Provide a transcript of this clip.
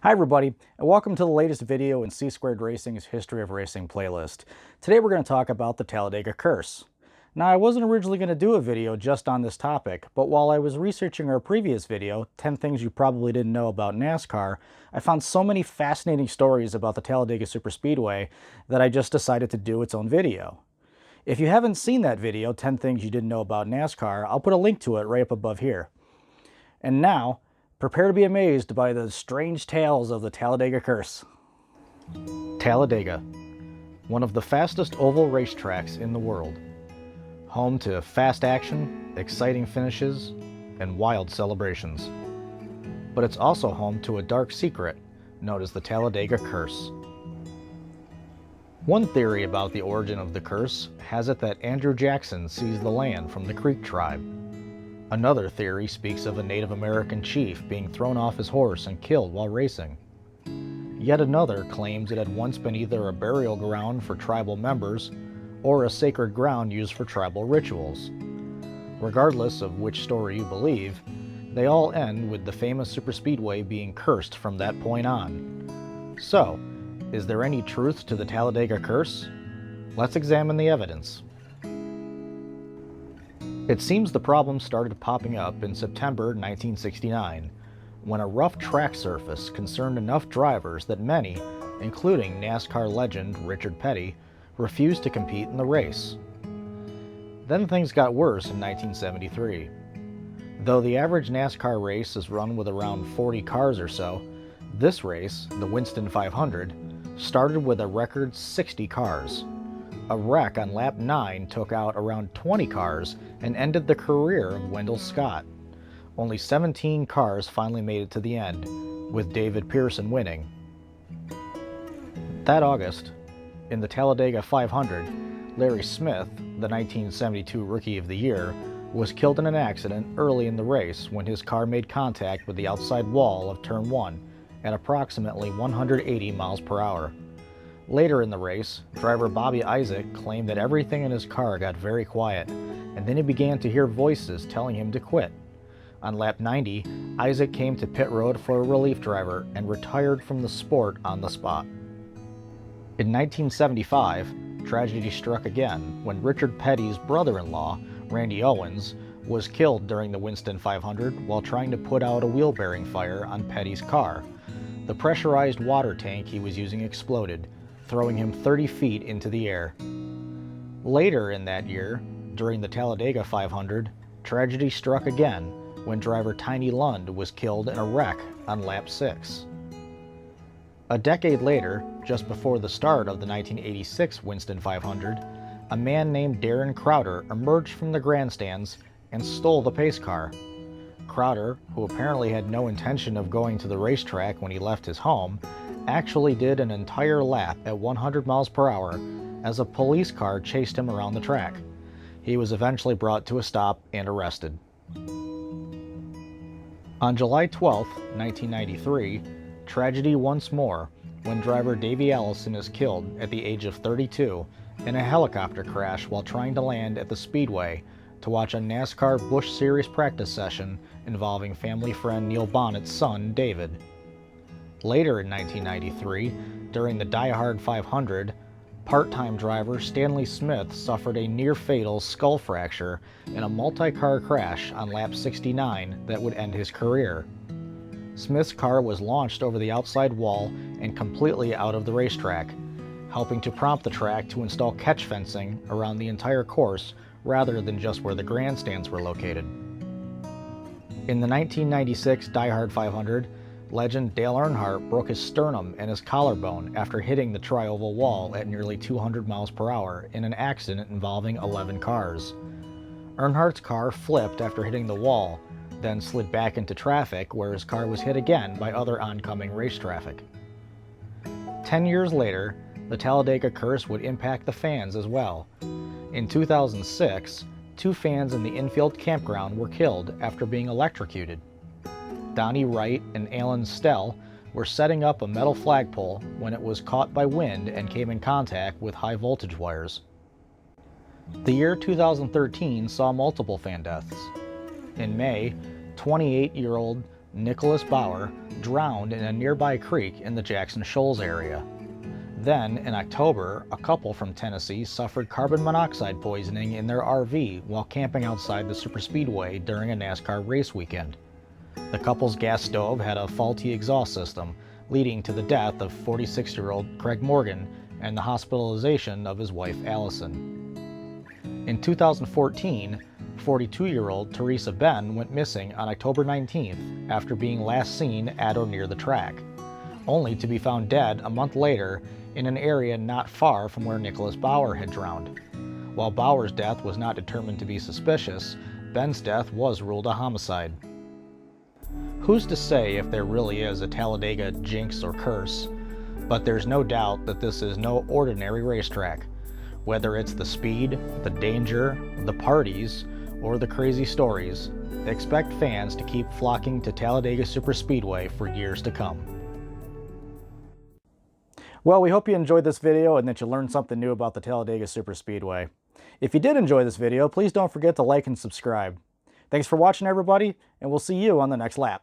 Hi everybody, and welcome to the latest video in C-Squared Racing's History of Racing playlist. Today we're going to talk about the Talladega Curse. Now, I wasn't originally going to do a video just on this topic, but while I was researching our previous video, 10 Things You Probably Didn't Know About NASCAR, I found so many fascinating stories about the Talladega Superspeedway that I just decided to do its own video. If you haven't seen that video, 10 Things You Didn't Know About NASCAR, I'll put a link to it right up above here. And now, prepare to be amazed by the strange tales of the Talladega Curse. Talladega, one of the fastest oval racetracks in the world. Home to fast action, exciting finishes, and wild celebrations. But it's also home to a dark secret known as the Talladega Curse. One theory about the origin of the curse has it that Andrew Jackson seized the land from the Creek tribe. Another theory speaks of a Native American chief being thrown off his horse and killed while racing. Yet another claims it had once been either a burial ground for tribal members or a sacred ground used for tribal rituals. Regardless of which story you believe, they all end with the famous superspeedway being cursed from that point on. So, is there any truth to the Talladega Curse? Let's examine the evidence. It seems the problem started popping up in September 1969, when a rough track surface concerned enough drivers that many, including NASCAR legend Richard Petty, refused to compete in the race. Then things got worse in 1973. Though the average NASCAR race is run with around 40 cars or so, this race, the Winston 500, started with a record 60 cars. A wreck on lap 9 took out around 20 cars and ended the career of Wendell Scott. Only 17 cars finally made it to the end, with David Pearson winning. That August, in the Talladega 500, Larry Smith, the 1972 Rookie of the Year, was killed in an accident early in the race when his car made contact with the outside wall of Turn 1 at approximately 180 miles per hour. Later in the race, driver Bobby Isaac claimed that everything in his car got very quiet, and then he began to hear voices telling him to quit. On lap 90, Isaac came to pit road for a relief driver and retired from the sport on the spot. In 1975, tragedy struck again when Richard Petty's brother-in-law, Randy Owens, was killed during the Winston 500 while trying to put out a wheel bearing fire on Petty's car. The pressurized water tank he was using exploded, throwing him 30 feet into the air. Later in that year, during the Talladega 500, tragedy struck again when driver Tiny Lund was killed in a wreck on lap 6. A decade later, just before the start of the 1986 Winston 500, a man named Darren Crowder emerged from the grandstands and stole the pace car. Crowder, who apparently had no intention of going to the racetrack when he left his home, actually did an entire lap at 100 miles per hour as a police car chased him around the track. He was eventually brought to a stop and arrested. On July 12, 1993, tragedy once more when driver Davey Allison is killed at the age of 32 in a helicopter crash while trying to land at the Speedway to watch a NASCAR Busch Series practice session involving family friend Neil Bonnet's son, David. Later in 1993, during the Die Hard 500, part-time driver Stanley Smith suffered a near-fatal skull fracture in a multi-car crash on lap 69 that would end his career. Smith's car was launched over the outside wall and completely out of the racetrack, helping to prompt the track to install catch fencing around the entire course rather than just where the grandstands were located. In the 1996 Die Hard 500, legend Dale Earnhardt broke his sternum and his collarbone after hitting the tri-oval wall at nearly 200 miles per hour in an accident involving 11 cars. Earnhardt's car flipped after hitting the wall, then slid back into traffic where his car was hit again by other oncoming race traffic. 10 years later, the Talladega Curse would impact the fans as well. In 2006, 2 fans in the infield campground were killed after being electrocuted. Donnie Wright and Alan Stell were setting up a metal flagpole when it was caught by wind and came in contact with high voltage wires. The year 2013 saw multiple fan deaths. In May, 28-year-old Nicholas Bauer, drowned in a nearby creek in the Jackson Shoals area. Then, in October, a couple from Tennessee suffered carbon monoxide poisoning in their RV while camping outside the superspeedway during a NASCAR race weekend. The couple's gas stove had a faulty exhaust system, leading to the death of 46-year-old Craig Morgan and the hospitalization of his wife Allison. In 2014, 42-year-old Teresa Ben went missing on October 19th after being last seen at or near the track, only to be found dead a month later in an area not far from where Nicholas Bauer had drowned. While Bauer's death was not determined to be suspicious, Ben's death was ruled a homicide. Who's to say if there really is a Talladega jinx or curse? But there's no doubt that this is no ordinary racetrack. Whether it's the speed, the danger, the parties, or the crazy stories, expect fans to keep flocking to Talladega Superspeedway for years to come. Well, we hope you enjoyed this video and that you learned something new about the Talladega Superspeedway. If you did enjoy this video, please don't forget to like and subscribe. Thanks for watching, everybody, and we'll see you on the next lap.